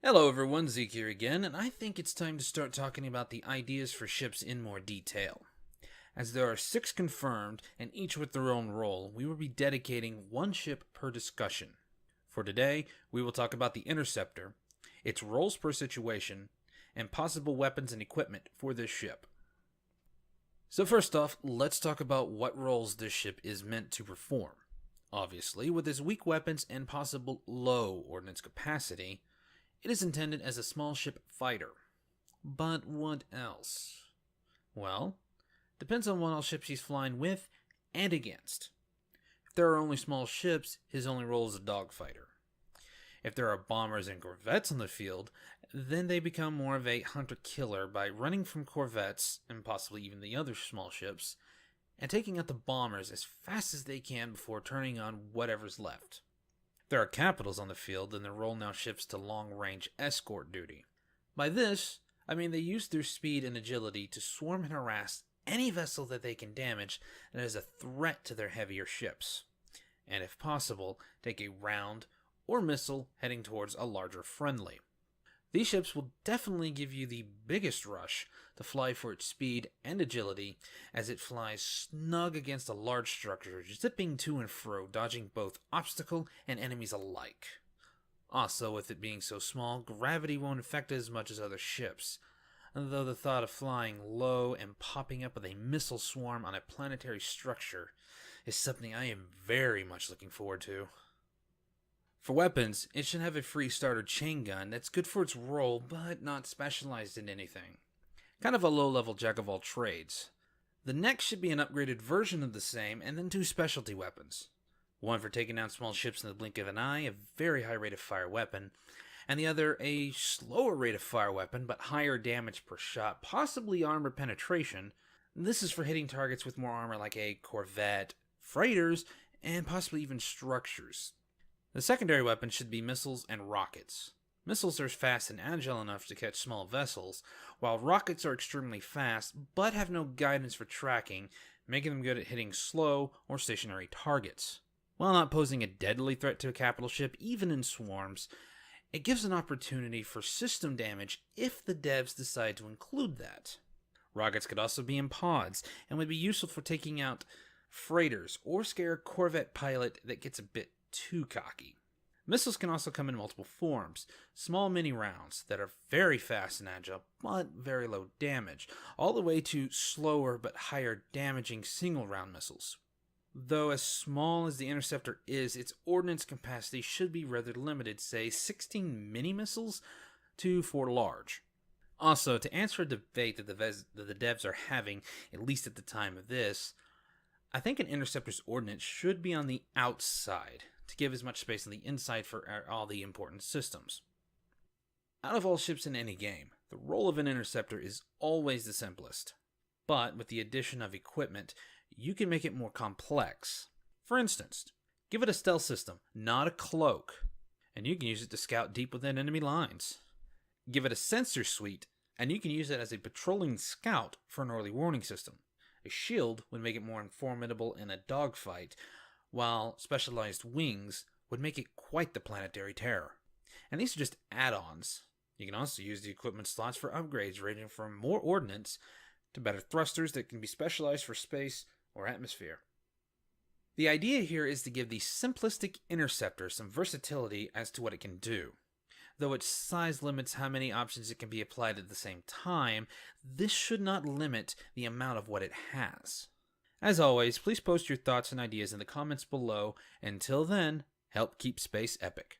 Hello everyone, Zeak here again, and I think it's time to start talking about the ideas for ships in more detail. As there are 6 confirmed, and each with their own role, we will be dedicating one ship per discussion. For today, we will talk about the Interceptor, its roles per situation, and possible weapons and equipment for this ship. So first off, let's talk about what roles this ship is meant to perform. Obviously, with its weak weapons and possible low ordnance capacity, it is intended as a small ship fighter. But what else? Well, depends on what all ships he's flying with and against. If there are only small ships, his only role is a dogfighter. If there are bombers and corvettes on the field, then they become more of a hunter-killer by running from corvettes, and possibly even the other small ships, and taking out the bombers as fast as they can before turning on whatever's left. If there are capitals on the field, then their role now shifts to long-range escort duty. By this, I mean they use their speed and agility to swarm and harass any vessel that they can damage that is a threat to their heavier ships, and if possible, take a round or missile heading towards a larger friendly. These ships will definitely give you the biggest rush to fly for its speed and agility as it flies snug against a large structure, zipping to and fro, dodging both obstacle and enemies alike. Also, with it being so small, gravity won't affect it as much as other ships, though the thought of flying low and popping up with a missile swarm on a planetary structure is something I am very much looking forward to. For weapons, it should have a free starter chain gun that's good for its role, but not specialized in anything. Kind of a low-level jack-of-all-trades. The next should be an upgraded version of the same, and then 2 specialty weapons. One for taking down small ships in the blink of an eye, a very high rate of fire weapon, and the other a slower rate of fire weapon, but higher damage per shot, possibly armor penetration. This is for hitting targets with more armor like a corvette, freighters, and possibly even structures. The secondary weapon should be missiles and rockets. Missiles are fast and agile enough to catch small vessels, while rockets are extremely fast but have no guidance for tracking, making them good at hitting slow or stationary targets. While not posing a deadly threat to a capital ship, even in swarms, it gives an opportunity for system damage if the devs decide to include that. Rockets could also be in pods and would be useful for taking out freighters or scare a corvette pilot that gets a bit too cocky. Missiles can also come in multiple forms. Small mini rounds that are very fast and agile, but very low damage, all the way to slower but higher damaging single round missiles. Though as small as the Interceptor is, its ordnance capacity should be rather limited, say 16 mini missiles to 4 large. Also, to answer a debate that the devs are having, at least at the time of this, I think an Interceptor's ordnance should be on the outside, to give as much space on the inside for all the important systems. Out of all ships in any game, the role of an Interceptor is always the simplest. But with the addition of equipment, you can make it more complex. For instance, give it a stealth system, not a cloak, and you can use it to scout deep within enemy lines. Give it a sensor suite, and you can use it as a patrolling scout for an early warning system. A shield would make it more formidable in a dogfight, while specialized wings would make it quite the planetary terror. And these are just add-ons. You can also use the equipment slots for upgrades ranging from more ordnance to better thrusters that can be specialized for space or atmosphere. The idea here is to give the simplistic Interceptor some versatility as to what it can do. Though its size limits how many options it can be applied at the same time, this should not limit the amount of what it has. As always, please post your thoughts and ideas in the comments below. Until then, help keep space epic.